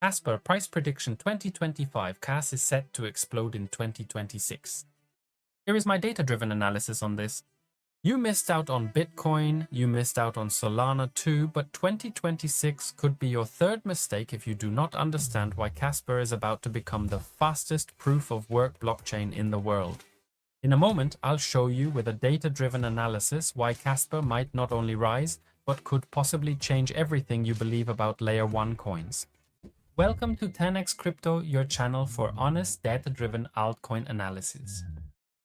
Casper Price Prediction 2025 CAS is set to explode in 2026. Here is my data-driven analysis on this. You missed out on Bitcoin, you missed out on Solana too, but 2026 could be your third mistake if you do not understand why Casper is about to become the fastest proof-of-work blockchain in the world. In a moment, I'll show you with a data-driven analysis why Casper might not only rise, but could possibly change everything you believe about Layer 1 coins. Welcome to 10x Crypto, your channel for honest, data-driven altcoin analysis.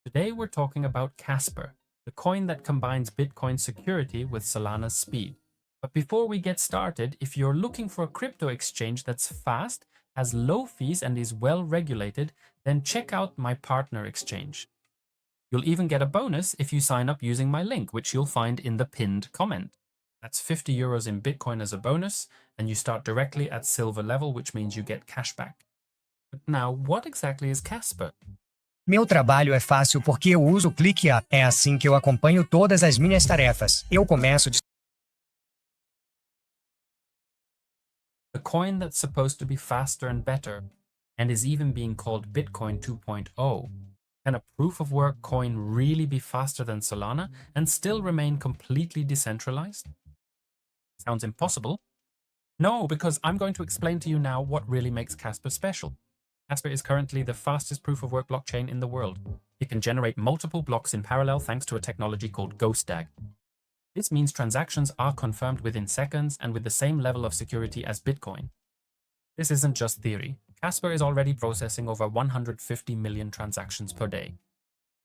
Today we're talking about Casper, the coin that combines Bitcoin security with Solana's speed. But before we get started, if you're looking for a crypto exchange that's fast, has low fees, and is well regulated, then check out my partner exchange. You'll even get a bonus if you sign up using my link, which you'll find in the pinned comment. That's 50 euros in Bitcoin as a bonus, and you start directly at silver level, which means you get cashback. But now, what exactly is Casper? Meu trabalho é fácil porque eu uso o ClickUp. É assim que eu acompanho todas as minhas tarefas. Eu começo de... A coin that's supposed to be faster and better, and is even being called Bitcoin 2.0. Can a proof-of-work coin really be faster than Solana and still remain completely decentralized? Sounds impossible. No, because I'm going to explain to you now what really makes Casper special. Casper is currently the fastest proof-of-work blockchain in the world. It can generate multiple blocks in parallel thanks to a technology called GhostDAG. This means transactions are confirmed within seconds and with the same level of security as Bitcoin. This isn't just theory. Casper is already processing over 150 million transactions per day.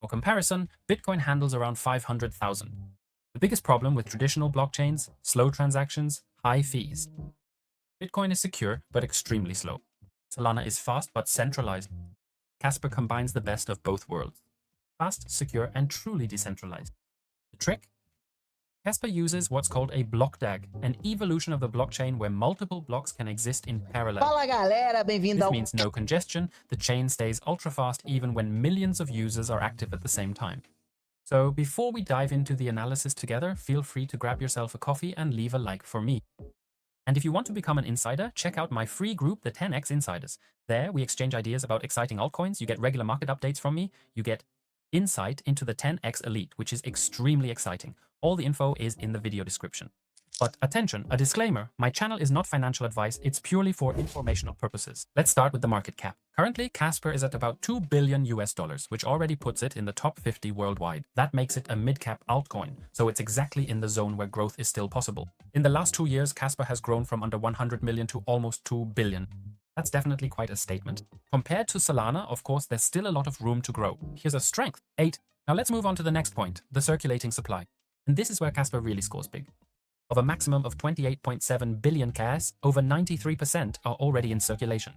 For comparison, Bitcoin handles around 500,000. The biggest problem with traditional blockchains: slow transactions, high fees. Bitcoin is secure, but extremely slow. Solana is fast, but centralized. Casper combines the best of both worlds: fast, secure, and truly decentralized. The trick? Casper uses what's called a block DAG, an evolution of the blockchain where multiple blocks can exist in parallel. Fala galera, bem-vindo This ao... means no congestion, the chain stays ultra fast even when millions of users are active at the same time. So before we dive into the analysis together, feel free to grab yourself a coffee and leave a like for me. And if you want to become an insider, check out my free group, the 10x Insiders. There we exchange ideas about exciting altcoins, you get regular market updates from me, you get insight into the 10x Elite, which is extremely exciting. All the info is in the video description. But attention, a disclaimer, my channel is not financial advice, it's purely for informational purposes. Let's start with the market cap. Currently, Casper is at about $2 billion, which already puts it in the top 50 worldwide. That makes it a mid-cap altcoin, so it's exactly in the zone where growth is still possible. In the last 2 years, Casper has grown from under 100 million to almost 2 billion. That's definitely quite a statement. Compared to Solana, of course, there's still a lot of room to grow. Here's a strength, 8. Now let's move on to the next point, the circulating supply. And this is where Casper really scores big. Of a maximum of 28.7 billion CAS, over 93% are already in circulation.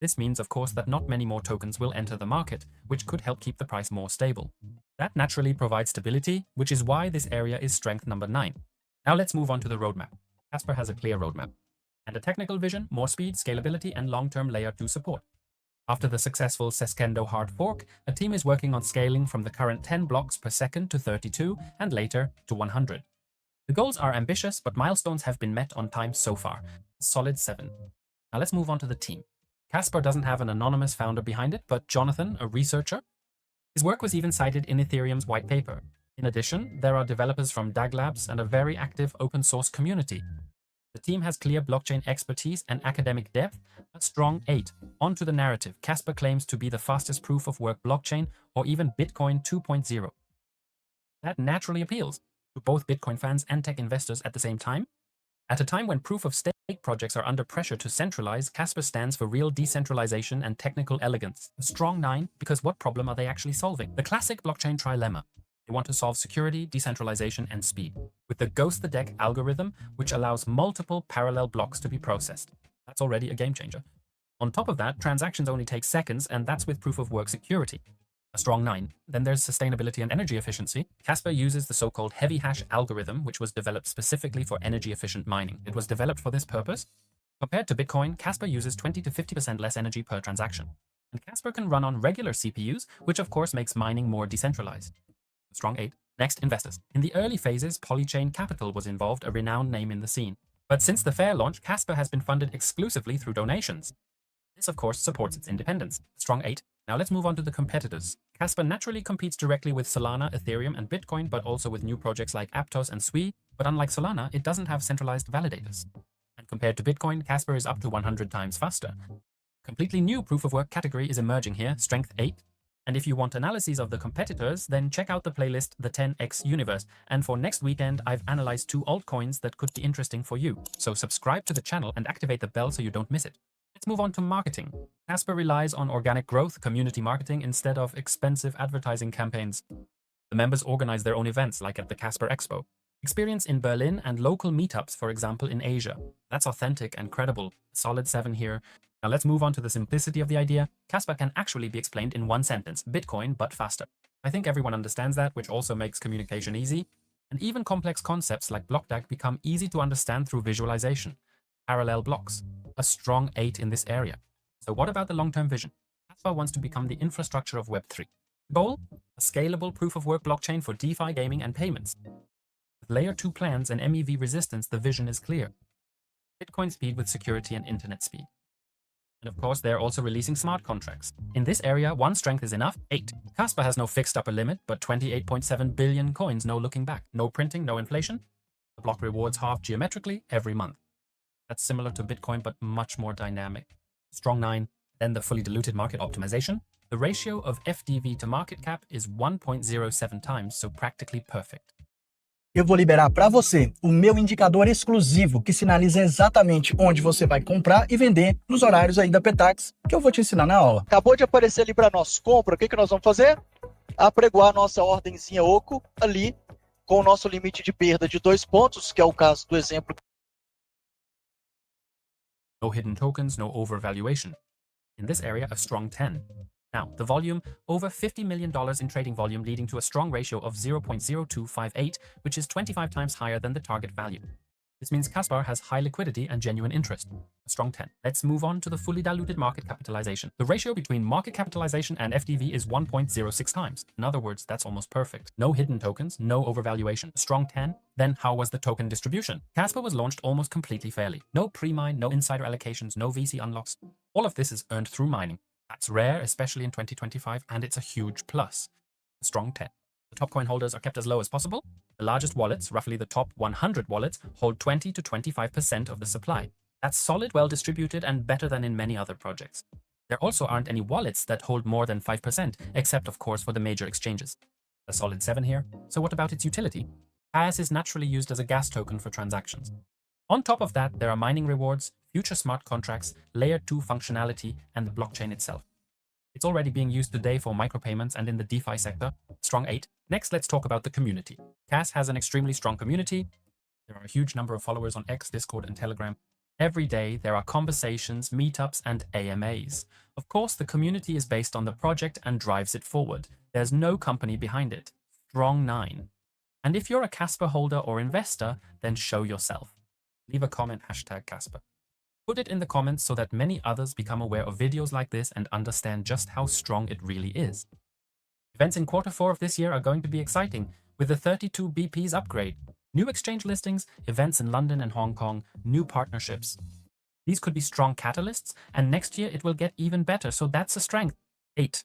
This means, of course, that not many more tokens will enter the market, which could help keep the price more stable. That naturally provides stability, which is why this area is strength number 9. Now let's move on to the roadmap. Casper has a clear roadmap and a technical vision, more speed, scalability, and long-term layer 2 support. After the successful Seskendo hard fork, a team is working on scaling from the current 10 blocks per second to 32 and later to 100. The goals are ambitious, but milestones have been met on time so far. Solid 7. Now let's move on to the team. Casper doesn't have an anonymous founder behind it, but Jonathan, a researcher. His work was even cited in Ethereum's white paper. In addition, there are developers from DAG Labs and a very active open source community. The team has clear blockchain expertise and academic depth, a strong 8. On to the narrative. Casper claims to be the fastest proof-of-work blockchain, or even Bitcoin 2.0. That naturally appeals to both Bitcoin fans and tech investors at the same time. At a time when proof-of-stake projects are under pressure to centralize, Casper stands for real decentralization and technical elegance. A strong 9, because what problem are they actually solving? The classic blockchain trilemma. They want to solve security, decentralization, and speed, with the Ghost the Deck algorithm, which allows multiple parallel blocks to be processed. That's already a game changer. On top of that, transactions only take seconds, and that's with proof-of-work security. A strong 9. Then there's sustainability and energy efficiency. Casper uses the so-called heavy hash algorithm, which was developed specifically for energy-efficient mining. It was developed for this purpose. Compared to Bitcoin, Casper uses 20 to 50% less energy per transaction. And Casper can run on regular CPUs, which of course makes mining more decentralized. A strong 8. Next, investors. In the early phases, Polychain Capital was involved, a renowned name in the scene. But since the fair launch, Casper has been funded exclusively through donations. This, of course, supports its independence. Strong 8. Now let's move on to the competitors. Casper naturally competes directly with Solana, Ethereum, and Bitcoin, but also with new projects like Aptos and Sui. But unlike Solana, it doesn't have centralized validators. And compared to Bitcoin, Casper is up to 100 times faster. Completely new proof-of-work category is emerging here, Strength 8. And if you want analyses of the competitors, then check out the playlist The 10x Universe. And for next weekend, I've analyzed 2 altcoins that could be interesting for you. So subscribe to the channel and activate the bell so you don't miss it. Let's move on to marketing. Casper relies on organic growth, community marketing, instead of expensive advertising campaigns. The members organize their own events, like at the Casper Expo. Experience in Berlin and local meetups, for example, in Asia. That's authentic and credible. Solid 7 here. Now let's move on to the simplicity of the idea. Casper can actually be explained in one sentence, Bitcoin, but faster. I think everyone understands that, which also makes communication easy. And even complex concepts like BlockDAG become easy to understand through visualization. Parallel blocks. A strong 8 in this area. So what about the long-term vision? Casper wants to become the infrastructure of Web3. Goal? A scalable proof-of-work blockchain for DeFi, gaming, and payments. With Layer 2 plans and MEV resistance, the vision is clear. Bitcoin speed with security and internet speed. And of course, they're also releasing smart contracts. In this area, 1 strength is enough, 8. Casper has no fixed upper limit, but 28.7 billion coins, no looking back. No printing, no inflation. The block rewards half geometrically every month. That's similar to Bitcoin, but much more dynamic. Strong 9. Then the fully diluted market optimization. The ratio of FDV to market cap is 1.07 times, so practically perfect. Eu vou liberar para você o meu indicador exclusivo que sinaliza exatamente onde você vai comprar e vender nos horários aí da Petax, que eu vou te ensinar na aula. Acabou de aparecer ali para nós compra, o que nós vamos fazer? Apregoar a nossa ordenzinha oco ali com o nosso limite de perda de 2 pontos, que é o caso do exemplo. No hidden tokens, no overvaluation. In this area, a strong 10. Now, the volume, over $50 million in trading volume, leading to a strong ratio of 0.0258, which is 25 times higher than the target value. This means Casper has high liquidity and genuine interest. A strong 10. Let's move on to the fully diluted market capitalization. The ratio between market capitalization and FDV is 1.06 times. In other words, that's almost perfect. No hidden tokens, no overvaluation. A strong 10. Then how was the token distribution? Casper was launched almost completely fairly. No pre-mine, no insider allocations, no VC unlocks. All of this is earned through mining. That's rare, especially in 2025, and it's a huge plus. A strong 10. The top coin holders are kept as low as possible. The largest wallets, roughly the top 100 wallets, hold 20 to 25% of the supply. That's solid, well distributed, and better than in many other projects. There also aren't any wallets that hold more than 5%, except of course for the major exchanges. A solid 7 here. So what about its utility? CAS is naturally used as a gas token for transactions. On top of that, there are mining rewards, future smart contracts, layer 2 functionality, and the blockchain itself. It's already being used today for micropayments and in the DeFi sector. Strong 8. Next, let's talk about the community. CAS has an extremely strong community. There are a huge number of followers on X, Discord, and Telegram. Every day, there are conversations, meetups, and AMAs. Of course, the community is based on the project and drives it forward. There's no company behind it. Strong 9. And if you're a Casper holder or investor, then show yourself. Leave a comment, #Casper. Put it in the comments so that many others become aware of videos like this and understand just how strong it really is. Events in Q4 of this year are going to be exciting, with the 32 BP's upgrade, new exchange listings, events in London and Hong Kong, new partnerships. These could be strong catalysts, and next year it will get even better, so that's a strength. 8.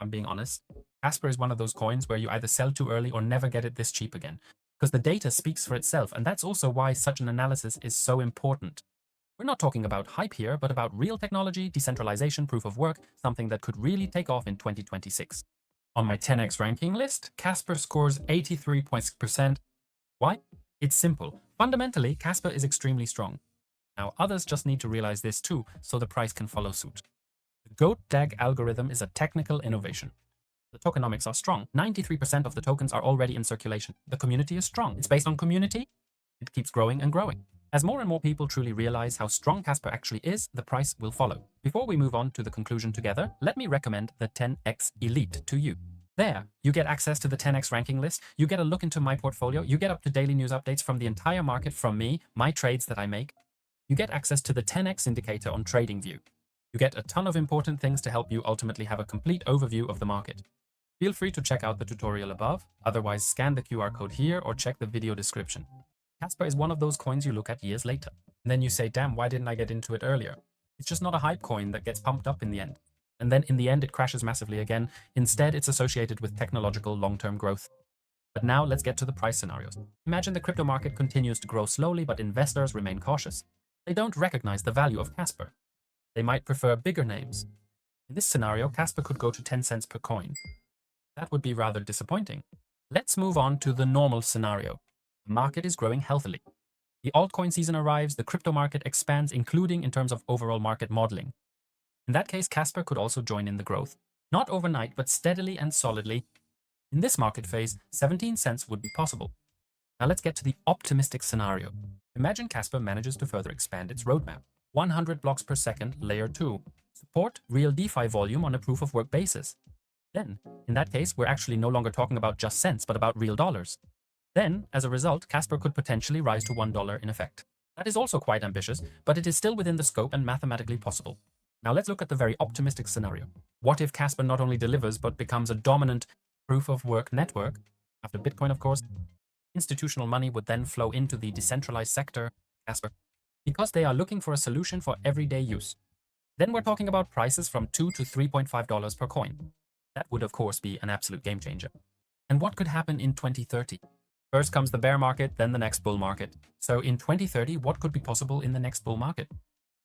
I'm being honest. Casper is one of those coins where you either sell too early or never get it this cheap again, because the data speaks for itself, and that's also why such an analysis is so important. We're not talking about hype here, but about real technology, decentralization, proof of work, something that could really take off in 2026. On my 10x ranking list, Casper scores 83%. Why? It's simple. Fundamentally, Casper is extremely strong. Now, others just need to realize this too, so the price can follow suit. The GoatDAG algorithm is a technical innovation. The tokenomics are strong. 93% of the tokens are already in circulation. The community is strong. It's based on community. It keeps growing and growing. As more and more people truly realize how strong Casper actually is, the price will follow. Before we move on to the conclusion together, let me recommend the 10x Elite to you. There, you get access to the 10x ranking list, you get a look into my portfolio, you get up to daily news updates from the entire market from me, my trades that I make. You get access to the 10x indicator on TradingView. You get a ton of important things to help you ultimately have a complete overview of the market. Feel free to check out the tutorial above, otherwise scan the QR code here or check the video description. Casper is one of those coins you look at years later. And then you say, damn, why didn't I get into it earlier? It's just not a hype coin that gets pumped up in the end. And then in the end, it crashes massively again. Instead, it's associated with technological long-term growth. But now let's get to the price scenarios. Imagine the crypto market continues to grow slowly, but investors remain cautious. They don't recognize the value of Casper. They might prefer bigger names. In this scenario, Casper could go to 10 cents per coin. That would be rather disappointing. Let's move on to the normal scenario. The market is growing healthily. The altcoin season arrives, the crypto market expands, including in terms of overall market modeling. In that case, Casper could also join in the growth. Not overnight, but steadily and solidly. In this market phase, 17 cents would be possible. Now let's get to the optimistic scenario. Imagine Casper manages to further expand its roadmap. 100 blocks per second, layer 2. Support real DeFi volume on a proof of work basis. Then, in that case, we're actually no longer talking about just cents, but about real dollars. Then, as a result, Casper could potentially rise to $1 in effect. That is also quite ambitious, but it is still within the scope and mathematically possible. Now let's look at the very optimistic scenario. What if Casper not only delivers, but becomes a dominant proof of work network? After Bitcoin, of course, institutional money would then flow into the decentralized sector, Casper, because they are looking for a solution for everyday use. Then we're talking about prices from $2 to $3.5 per coin. That would, of course, be an absolute game changer. And what could happen in 2030? First comes the bear market, then the next bull market. So in 2030, what could be possible in the next bull market?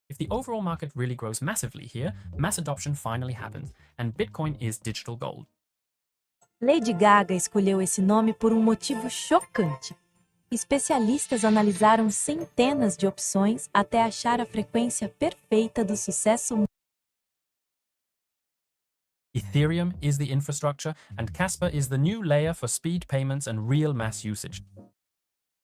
If the overall market really grows massively here, mass adoption finally happens, and Bitcoin is digital gold. Lady Gaga escolheu esse nome por motivo chocante. Especialistas analisaram centenas de opções até achar a frequência perfeita do sucesso. Ethereum is the infrastructure, and Casper is the new layer for speed payments and real mass usage.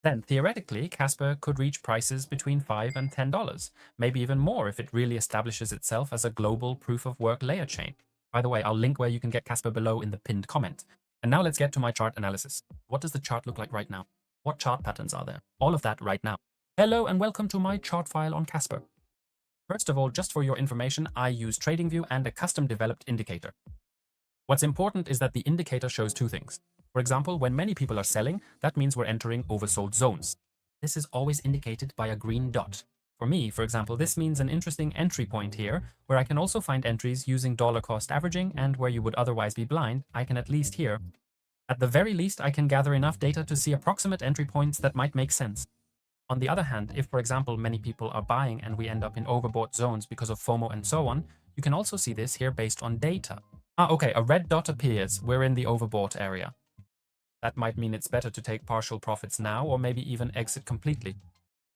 Then, theoretically, Casper could reach prices between $5 and $10, maybe even more if it really establishes itself as a global proof-of-work layer chain. By the way, I'll link where you can get Casper below in the pinned comment. And now let's get to my chart analysis. What does the chart look like right now? What chart patterns are there? All of that right now. Hello and welcome to my chart file on Casper. First of all, just for your information, I use TradingView and a custom-developed indicator. What's important is that the indicator shows two things. For example, when many people are selling, that means we're entering oversold zones. This is always indicated by a green dot. For me, for example, this means an interesting entry point here, where I can also find entries using dollar cost averaging, and where you would otherwise be blind, I can at least here. At the very least, I can gather enough data to see approximate entry points that might make sense. On the other hand, if, for example, many people are buying and we end up in overbought zones because of FOMO and so on, you can also see this here based on data. Okay, a red dot appears. We're in the overbought area. That might mean it's better to take partial profits now or maybe even exit completely.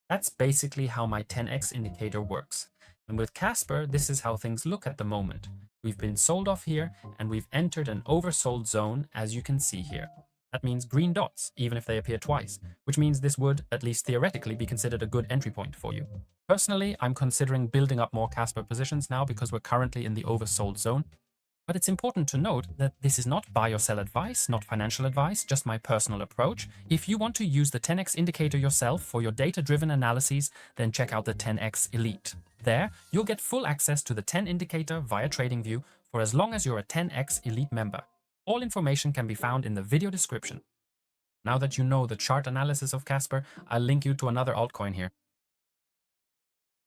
That's basically how my 10x indicator works. And with Casper, this is how things look at the moment. We've been sold off here and we've entered an oversold zone, as you can see here. That means green dots, even if they appear twice, which means this would, at least theoretically, be considered a good entry point for you. Personally, I'm considering building up more Casper positions now because we're currently in the oversold zone. But it's important to note that this is not buy or sell advice, not financial advice, just my personal approach. If you want to use the 10x indicator yourself for your data-driven analyses, then check out the 10x Elite. There, you'll get full access to the 10 indicator via TradingView for as long as you're a 10x Elite member. All information can be found in the video description. Now that you know the chart analysis of Casper, I'll link you to another altcoin here.